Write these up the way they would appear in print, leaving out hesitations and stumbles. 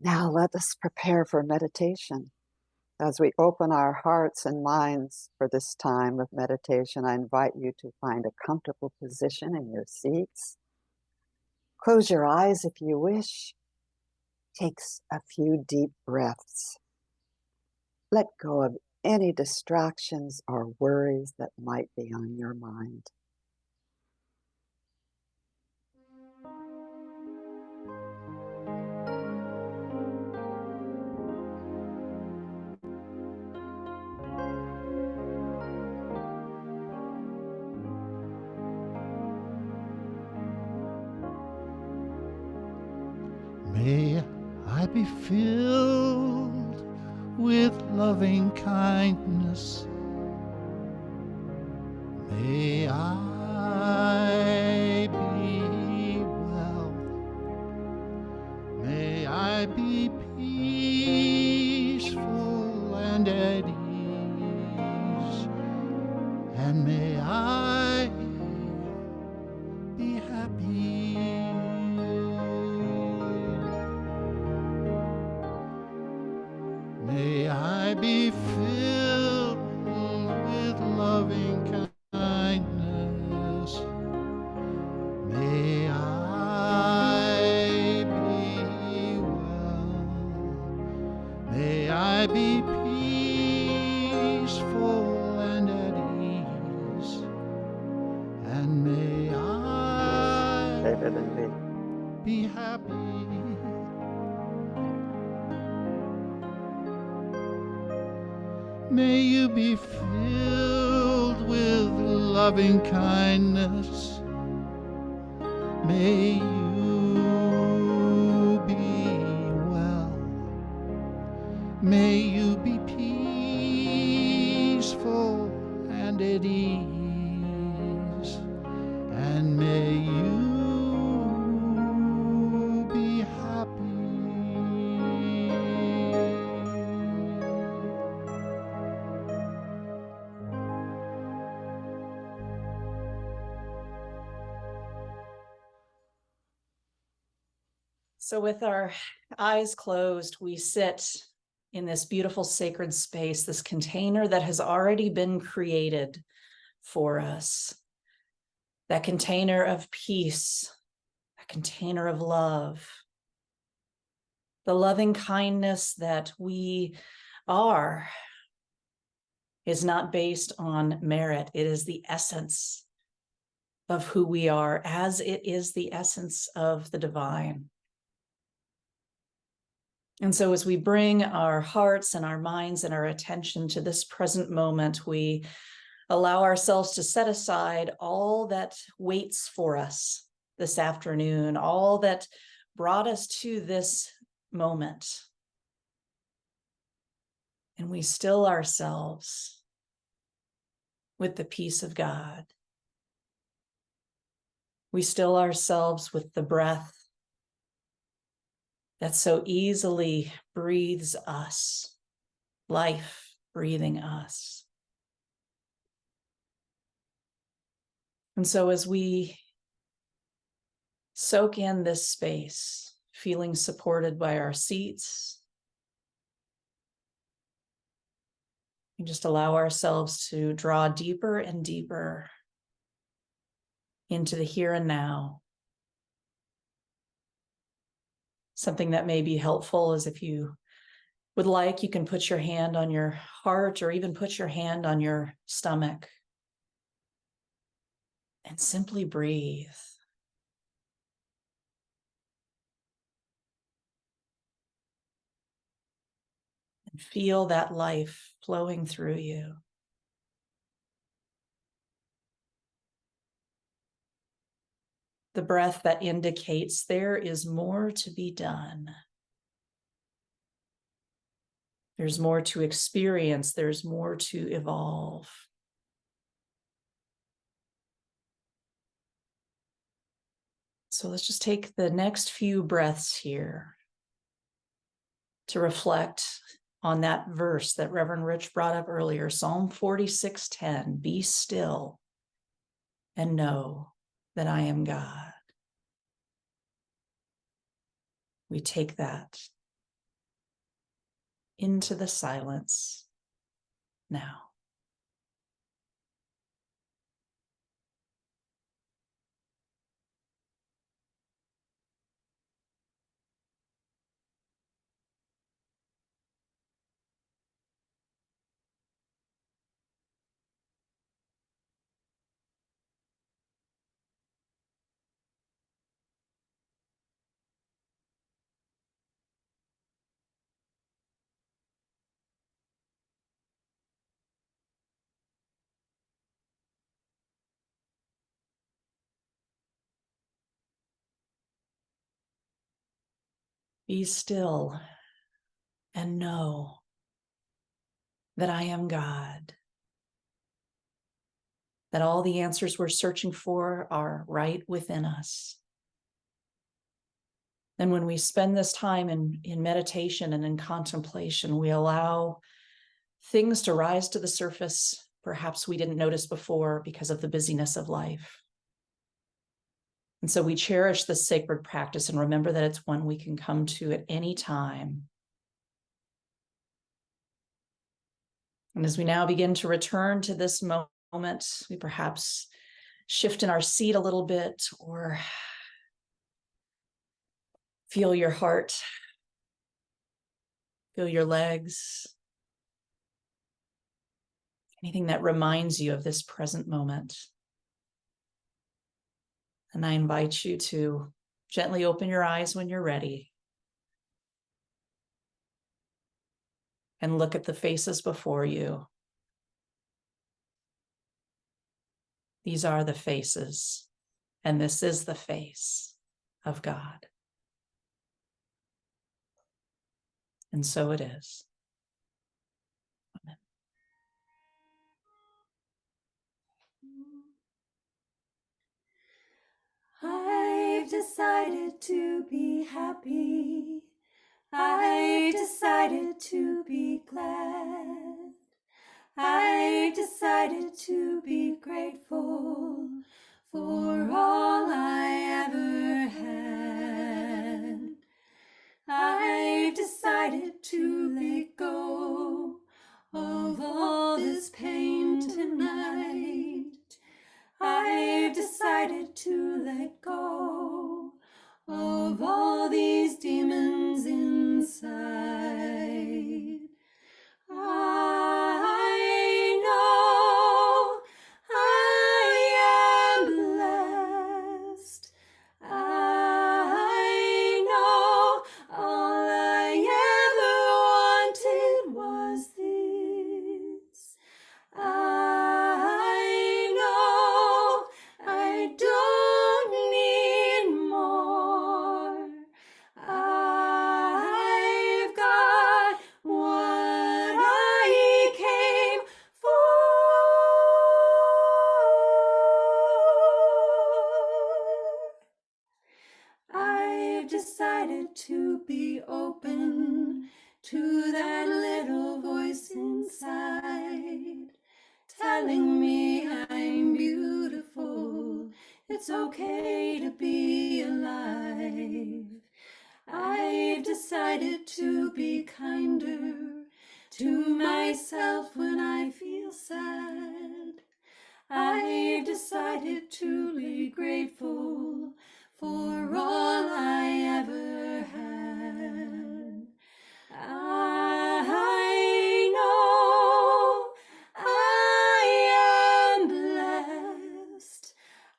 Now let us prepare for meditation. As we open our hearts and minds for this time of meditation, I invite you to find a comfortable position in your seats. Close your eyes if you wish. Take a few deep breaths. Let go of any distractions or worries that might be on your mind. May I be filled with loving kindness. May I be well. May I be peaceful and at ease. And may I be happy. May I be filled with loving kindness. May I be well. May I be peaceful and at ease. And may I David and me. be happy. May you be filled with loving kindness. May you be well. May you be peaceful and at ease. And may you be happy. So with our eyes closed, we sit in this beautiful sacred space, this container that has already been created for us. That container of peace, that container of love, the loving kindness that we are is not based on merit. It is the essence of who we are, as it is the essence of the divine. And so as we bring our hearts and our minds and our attention to this present moment, we allow ourselves to set aside all that waits for us this afternoon, all that brought us to this moment. And we still ourselves with the peace of God. We still ourselves with the breath that so easily breathes us, life breathing us. And so as we soak in this space, feeling supported by our seats, we just allow ourselves to draw deeper and deeper into the here and now. Something that may be helpful is if you would like, you can put your hand on your heart or even put your hand on your stomach and simply breathe. And feel that life flowing through you. The breath that indicates there is more to be done. There's more to experience. There's more to evolve. So let's just take the next few breaths here to reflect on that verse that Reverend Rich brought up earlier, Psalm 46:10, be still and know that I am God. We take that into the silence now. Be still and know that I am God, that all the answers we're searching for are right within us. And when we spend this time in meditation and in contemplation, we allow things to rise to the surface perhaps we didn't notice before because of the busyness of life. And so we cherish this sacred practice and remember that it's one we can come to at any time. And as we now begin to return to this moment, we perhaps shift in our seat a little bit or feel your heart, feel your legs, anything that reminds you of this present moment. And I invite you to gently open your eyes when you're ready and look at the faces before you. These are the faces, and this is the face of God. And so it is. Amen. I've decided to be happy. I've decided to be glad. I've decided to be grateful for all I ever had. I've decided to let go of all this pain tonight. I've decided to let go of all these demons inside. I know I am blessed. I know all I ever wanted was this. I know I don't need more. I've got what I came for. I've decided to be open to that little voice inside, telling me I'm beautiful. It's okay to be alive. I've decided to be kinder to myself when I feel sad. I've decided to be grateful for all I ever had. I know I am blessed.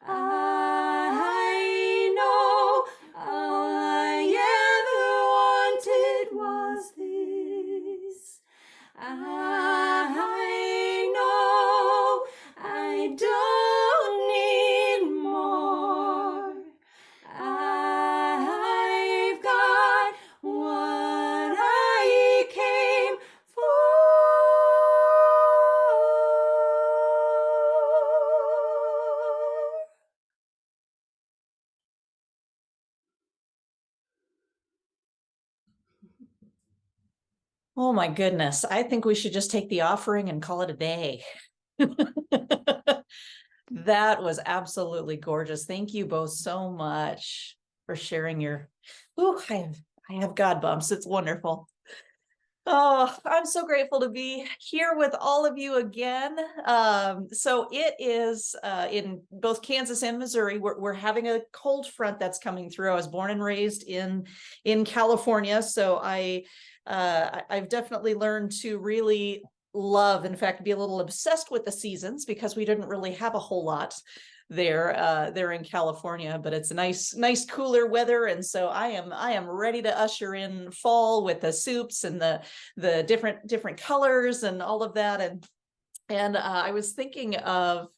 I know all I ever wanted was this. I know I don't need more. I've got what I came for. Oh my goodness. I think we should just take the offering and call it a day. That was absolutely gorgeous. Thank you both so much for sharing your, I have God bumps. It's wonderful. Oh, I'm so grateful to be here with all of you again. So it is in both Kansas and Missouri. We're having a cold front that's coming through. I was born and raised in California, so I've definitely learned to really love, in fact, be a little obsessed with the seasons, because we didn't really have a whole lot there in California, but it's nice cooler weather, and so I am ready to usher in fall with the soups and the different colors and all of that. And I was thinking of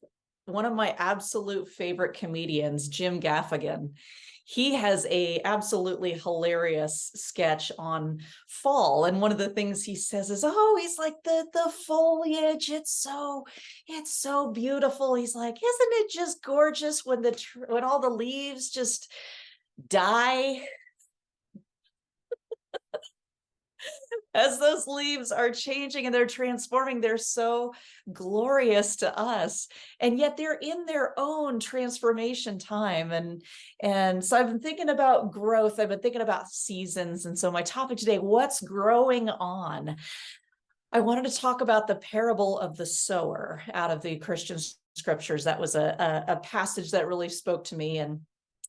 one of my absolute favorite comedians, Jim Gaffigan. He has a absolutely hilarious sketch on fall, and one of the things he says is, "Oh, he's like the foliage. It's so beautiful." He's like, "Isn't it just gorgeous when when all the leaves just die as those leaves are changing and they're transforming? They're so glorious to us, and yet they're in their own transformation time." And so I've been thinking about growth. I've been thinking about seasons. And so my topic today, what's growing on? I wanted to talk about the parable of the sower out of the Christian scriptures. That was a passage that really spoke to me. And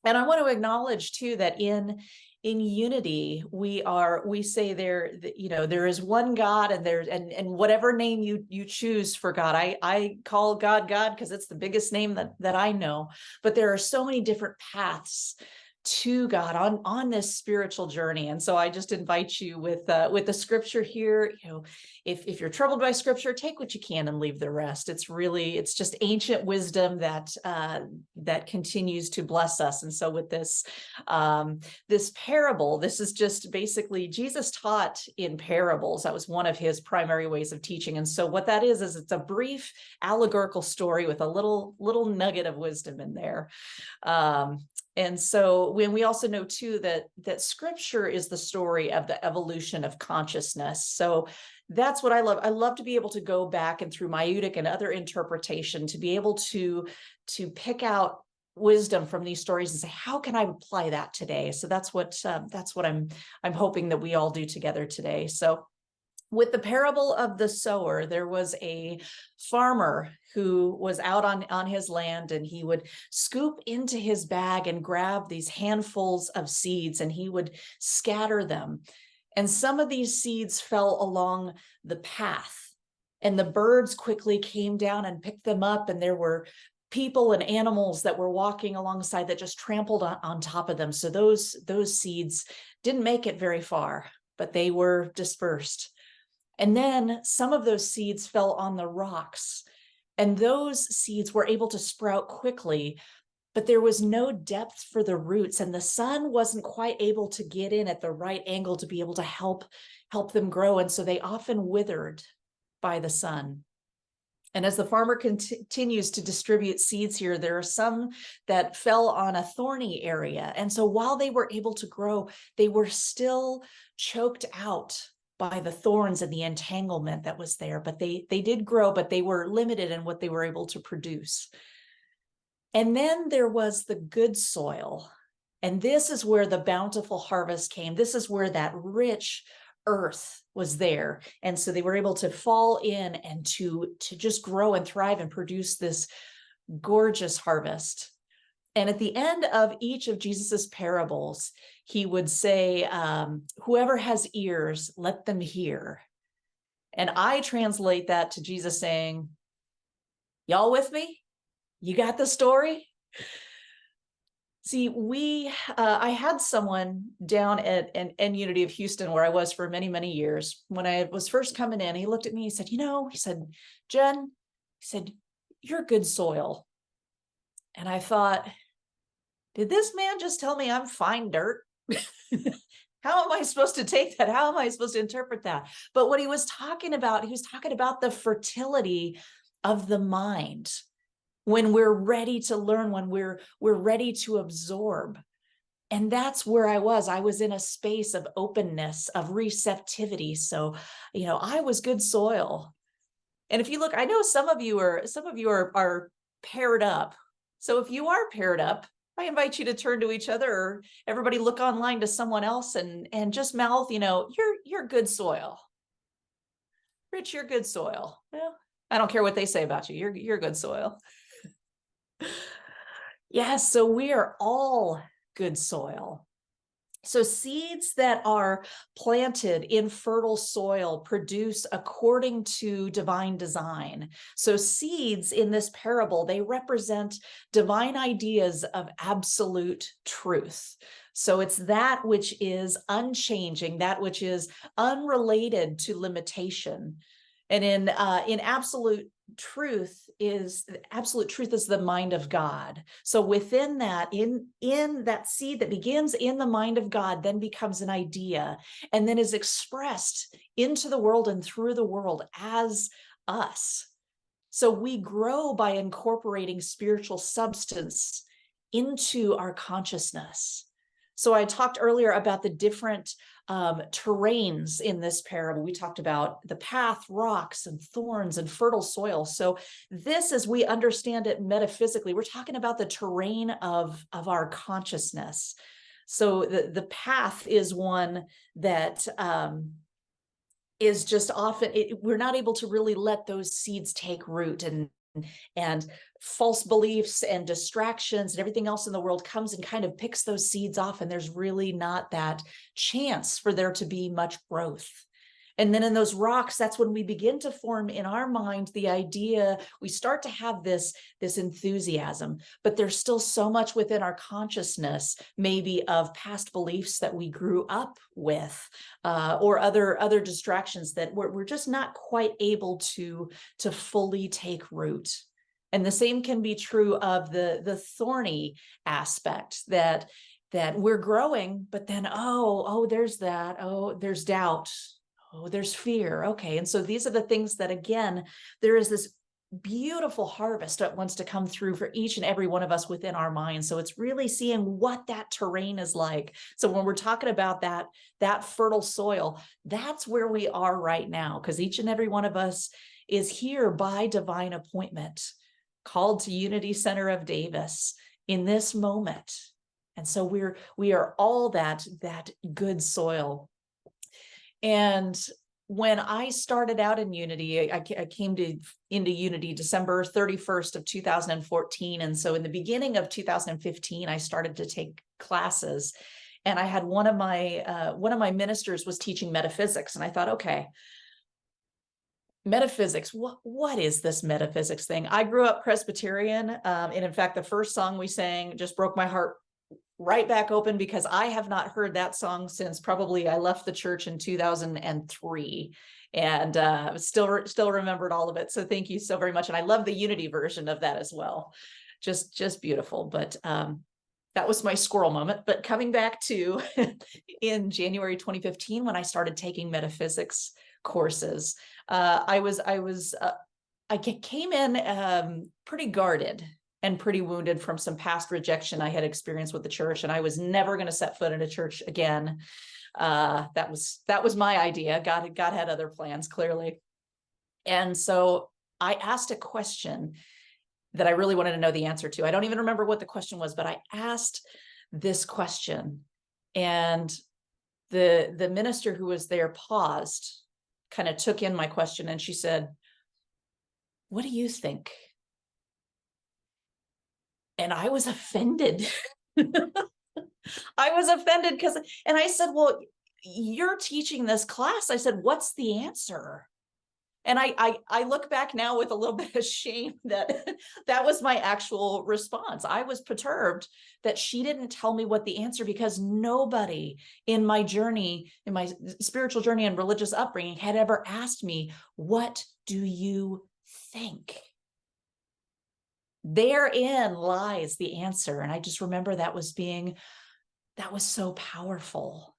I want to acknowledge too that in unity we say there is one God, and whatever name you choose for God. I call God because it's the biggest name that I know, but there are so many different paths to God on this spiritual journey. And so I just invite you with the scripture here. If you're troubled by scripture, take what you can and leave the rest. It's just ancient wisdom that continues to bless us. And so with this parable, this is just basically Jesus taught in parables. That was one of his primary ways of teaching. And so what that is it's a brief allegorical story with a little nugget of wisdom in there. And so when we also know too that scripture is the story of the evolution of consciousness. So that's what I love. I love to be able to go back and through maieutic and other interpretation to be able to pick out wisdom from these stories and say, how can I apply that today? So that's what I'm hoping that we all do together today. So with the parable of the sower, there was a farmer who was out on his land, and he would scoop into his bag and grab these handfuls of seeds, and he would scatter them. And some of these seeds fell along the path, and the birds quickly came down and picked them up, and there were people and animals that were walking alongside that just trampled on top of them. So those seeds didn't make it very far, but they were dispersed. And then some of those seeds fell on the rocks, and those seeds were able to sprout quickly, but there was no depth for the roots, and the sun wasn't quite able to get in at the right angle to be able to help them grow. And so they often withered by the sun. And as the farmer continues to distribute seeds here, there are some that fell on a thorny area. And so while they were able to grow, they were still choked out by the thorns and the entanglement that was there. But they did grow, but they were limited in what they were able to produce. And then there was the good soil. And this is where the bountiful harvest came. This is where that rich earth was there. And so they were able to fall in and to just grow and thrive and produce this gorgeous harvest. And at the end of each of Jesus's parables, he would say, whoever has ears, let them hear. And I translate that to Jesus saying, y'all with me? You got the story? See, I had someone down at Unity of Houston, where I was for many, many years. When I was first coming in, he looked at me, he said, Jen, he said, you're good soil. And I thought, did this man just tell me I'm fine dirt? How am I supposed to take that? How am I supposed to interpret that? But what he was talking about the fertility of the mind. When we're ready to learn, when we're ready to absorb. And that's where I was in a space of openness, of receptivity. So, I was good soil. And if you look, I know some of you are paired up. So if you are paired up, I invite you to turn to each other, or everybody look online to someone else and just mouth, you're good soil. Rich, you're good soil. Well, I don't care what they say about you. You're good soil. Yes, so we are all good soil. So seeds that are planted in fertile soil produce according to divine design. So seeds in this parable, they represent divine ideas of absolute truth. So it's that which is unchanging, that which is unrelated to limitation. And in absolute truth is the mind of God. So within that, in that seed that begins in the mind of God, then becomes an idea and then is expressed into the world and through the world as us. So we grow by incorporating spiritual substance into our consciousness. So I talked earlier about the different terrains in this parable. We talked about the path, rocks, and thorns, and fertile soil. So this, as we understand it metaphysically, we're talking about the terrain of our consciousness. So the path is one that is just often, we're not able to really let those seeds take root, and false beliefs and distractions and everything else in the world comes and kind of picks those seeds off, and there's really not that chance for there to be much growth. And then in those rocks, that's when we begin to form in our mind the idea, we start to have this enthusiasm, but there's still so much within our consciousness, maybe of past beliefs that we grew up with, or other distractions that we're just not quite able to fully take root. And the same can be true of the thorny aspect, that we're growing, but then, there's that, there's doubt. Oh, there's fear. Okay. And so these are the things that, again, there is this beautiful harvest that wants to come through for each and every one of us within our minds. So it's really seeing what that terrain is like. So when we're talking about that fertile soil, that's where we are right now, because each and every one of us is here by divine appointment, called to Unity Center of Davis in this moment. And so we are all that good soil. And when I started out in Unity, I came into Unity December 31st of 2014. And so in the beginning of 2015, I started to take classes, and I had one of my ministers was teaching metaphysics. And I thought, okay, metaphysics, what is this metaphysics thing? I grew up Presbyterian. And in fact, the first song we sang just broke my heart right back open, because I have not heard that song since probably I left the church in 2003, and still remembered all of it. So thank you so very much. And I love the Unity version of that as well. Just beautiful. But that was my squirrel moment. But coming back to in January 2015, when I started taking metaphysics courses, I came in pretty guarded and pretty wounded from some past rejection I had experienced with the church. And I was never going to set foot in a church again. That was my idea. God had other plans, clearly. And so I asked a question that I really wanted to know the answer to. I don't even remember what the question was, but I asked this question, and the minister who was there paused, kind of took in my question, and she said, "What do you think?" And I was offended. I was offended and I said, "Well, you're teaching this class." I said, "What's the answer?" And I look back now with a little bit of shame that that was my actual response. I was perturbed that she didn't tell me what the answer, because nobody in my journey, in my spiritual journey and religious upbringing, had ever asked me, "What do you think?" Therein lies the answer. And I just remember that was so powerful.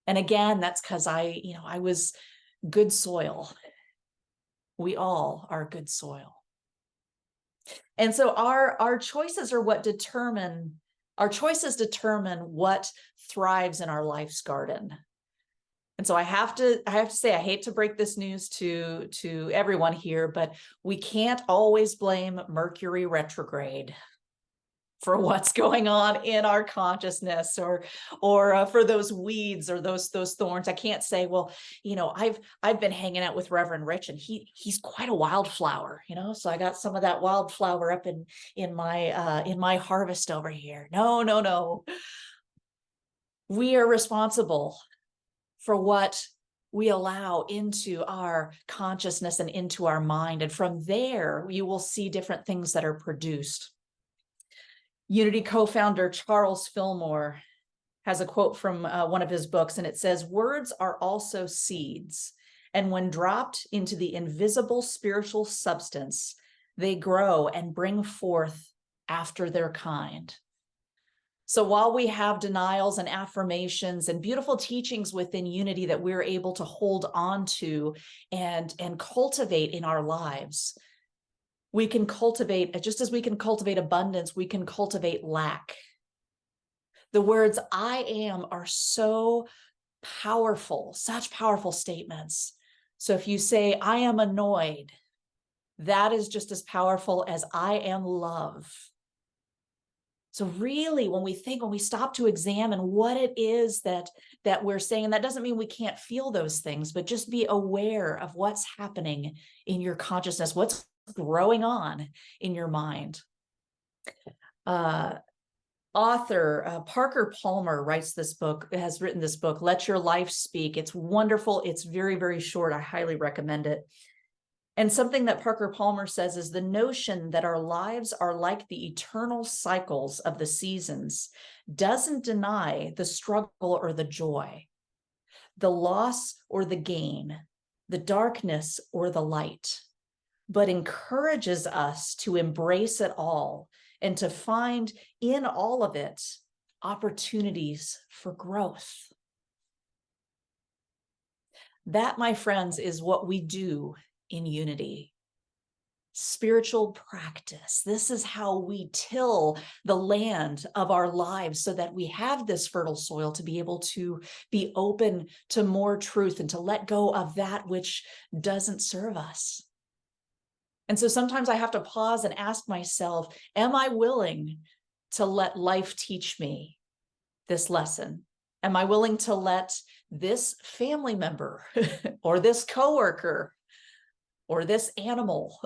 And again, that's because I was good soil. We all are good soil. And so our choices are what determine, our choices determine what thrives in our life's garden. And so I have to say, I hate to break this news to everyone here, but we can't always blame Mercury retrograde for what's going on in our consciousness, or for those weeds or those thorns. I can't say, well, I've been hanging out with Reverend Rich and he's quite a wildflower, so I got some of that wildflower up in my harvest over here. No. We are responsible for what we allow into our consciousness and into our mind. And from there, you will see different things that are produced. Unity co-founder Charles Fillmore has a quote from one of his books, and it says, "Words are also seeds, and when dropped into the invisible spiritual substance, they grow and bring forth after their kind." So while we have denials and affirmations and beautiful teachings within Unity that we're able to hold on to and cultivate in our lives, we can cultivate, just as we can cultivate abundance, we can cultivate lack. The words "I am" are so powerful, such powerful statements. So if you say, "I am annoyed," that is just as powerful as "I am love." So really, when we stop to examine what it is that we're saying, and that doesn't mean we can't feel those things, but just be aware of what's happening in your consciousness, what's growing on in your mind. Author Parker Palmer has written this book, Let Your Life Speak. It's wonderful. It's very, very short. I highly recommend it. And something that Parker Palmer says is the notion that our lives are like the eternal cycles of the seasons doesn't deny the struggle or the joy, the loss or the gain, the darkness or the light, but encourages us to embrace it all and to find in all of it opportunities for growth. That, my friends, is what we do in Unity. Spiritual practice. This is how we till the land of our lives so that we have this fertile soil to be able to be open to more truth and to let go of that which doesn't serve us. And so sometimes I have to pause and ask myself, am I willing to let life teach me this lesson? Am I willing to let this family member or this coworker or this animal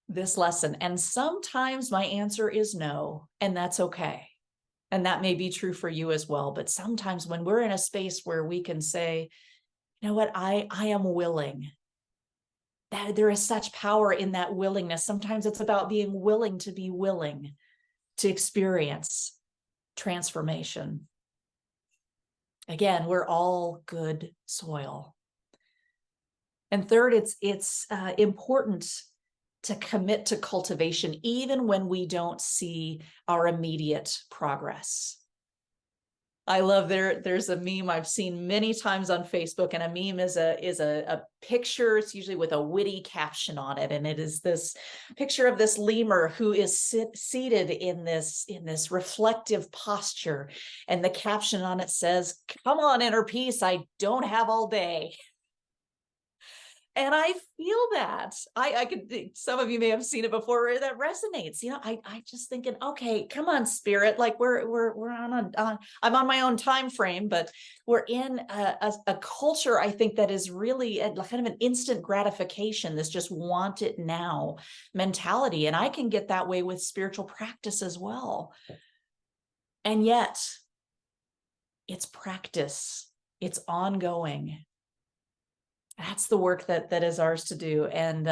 this lesson? And sometimes my answer is no, and that's okay. And that may be true for you as well. But sometimes when we're in a space where we can say, you know what, I am willing. That there is such power in that willingness. Sometimes it's about being willing to be willing to experience transformation. Again, we're all good soil. And third, it's important to commit to cultivation, even when we don't see our immediate progress. I love there's a meme I've seen many times on Facebook, and a meme is a picture. It's usually with a witty caption on it, and it is this picture of this lemur who is seated in this reflective posture, and the caption on it says, "Come on, inner peace, I don't have all day." And I feel that. I could, some of you may have seen it before, where that resonates. I just thinking, okay, come on, spirit. Like we're on I'm on my own time frame, but we're in a culture, I think, that is really kind of an instant gratification, this just want it now mentality. And I can get that way with spiritual practice as well. And yet it's practice. It's ongoing. That's the work that is ours to do. And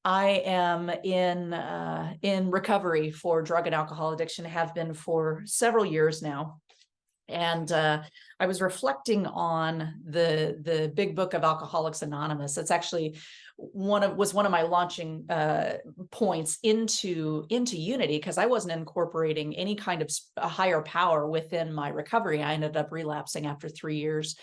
I am in recovery for drug and alcohol addiction, have been for several years now. And I was reflecting on the big book of Alcoholics Anonymous. It's actually one of my launching points into Unity, because I wasn't incorporating any kind of a higher power within my recovery. I ended up relapsing after 3 years.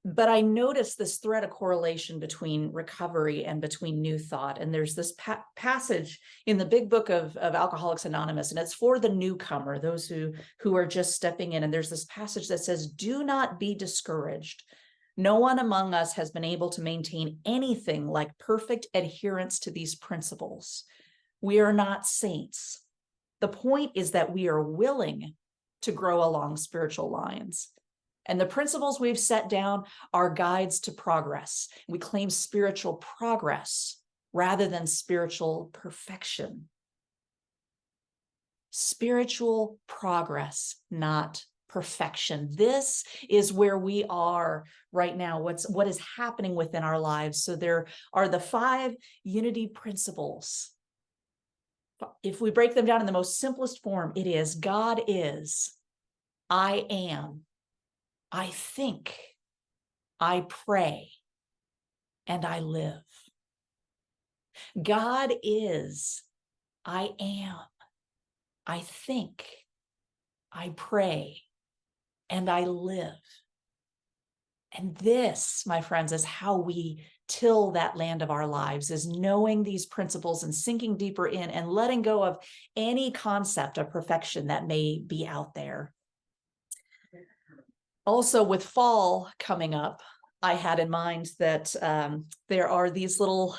But I noticed this thread of correlation between recovery and between new thought. And there's this passage in the big book of Alcoholics Anonymous, and it's for the newcomer, those who are just stepping in. And there's this passage that says, "Do not be discouraged. No one among us has been able to maintain anything like perfect adherence to these principles. We are not saints. The point is that we are willing to grow along spiritual lines. And the principles we've set down are guides to progress. We claim spiritual progress rather than spiritual perfection. Spiritual progress, not perfection. This is where we are right now. What is happening within our lives. So there are the 5 unity principles. If we break them down in the most simplest form, it is God is, I am, I think, I pray, and I live. God is, I am, I think, I pray, and I live. And this, my friends, is how we till that land of our lives, is knowing these principles and sinking deeper in and letting go of any concept of perfection that may be out there. Also, with fall coming up, I had in mind that there are these little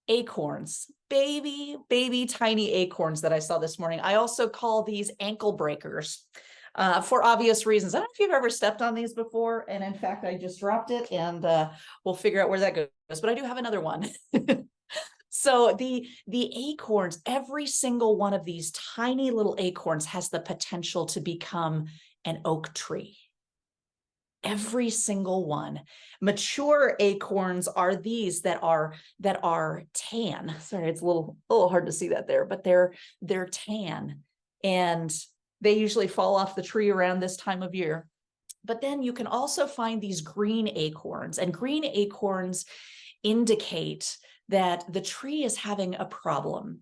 acorns, baby tiny acorns that I saw this morning. I also call these ankle breakers for obvious reasons. I don't know if you've ever stepped on these before. And in fact, I just dropped it, and we'll figure out where that goes. But I do have another one. So the acorns, every single one of these tiny little acorns has the potential to become an oak tree. Every single one. Mature acorns are these that are tan. Sorry, it's a little hard to see that there, but they're tan, and they usually fall off the tree around this time of year. But then you can also find these green acorns, and green acorns indicate that the tree is having a problem,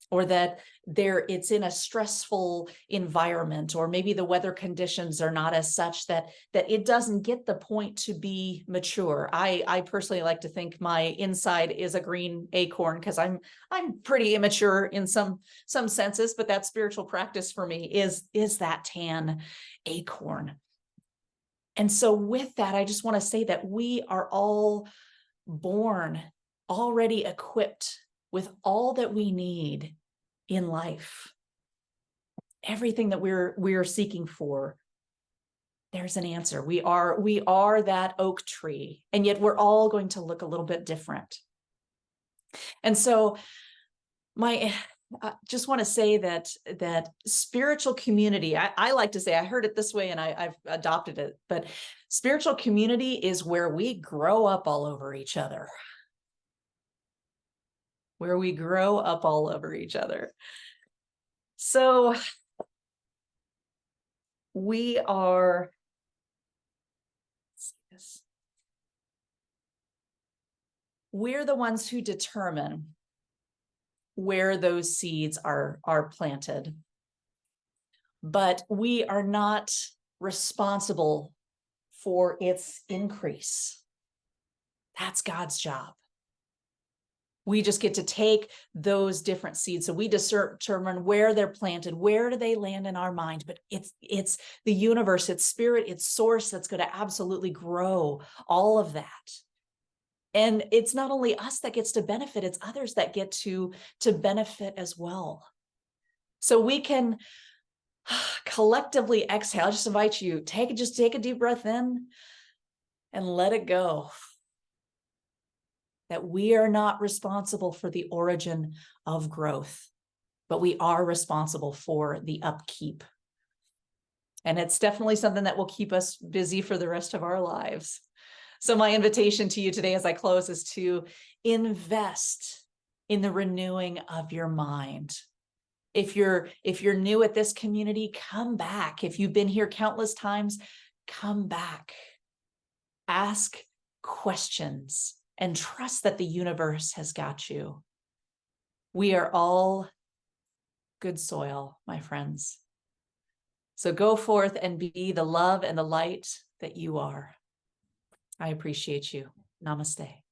or that it's in a stressful environment, or maybe the weather conditions are not as such that it doesn't get the point to be mature. I personally like to think my inside is a green acorn, because I'm pretty immature in some senses, but that spiritual practice for me is that tan acorn. And so with that, I just want to say that we are all born already equipped with all that we need in life. Everything that we're seeking for, there's an answer. We are that oak tree, and yet we're all going to look a little bit different. And so I just want to say that spiritual community, I like to say, I heard it this way and I've adopted it, but spiritual community is where we grow up all over each other. Where we grow up all over each other. So we are, we're the ones who determine where those seeds are planted, but we are not responsible for its increase. That's God's job. We just get to take those different seeds. So we determine where they're planted, where do they land in our mind, but it's the universe, it's spirit, it's source that's going to absolutely grow all of that. And it's not only us that gets to benefit, it's others that get to benefit as well. So we can collectively exhale. I just invite you, take a deep breath in and let it go. That we are not responsible for the origin of growth, but we are responsible for the upkeep. And it's definitely something that will keep us busy for the rest of our lives. So my invitation to you today as I close is to invest in the renewing of your mind. If you're new at this community, come back. If you've been here countless times, come back. Ask questions. And trust that the universe has got you. We are all good soil, my friends. So go forth and be the love and the light that you are. I appreciate you. Namaste.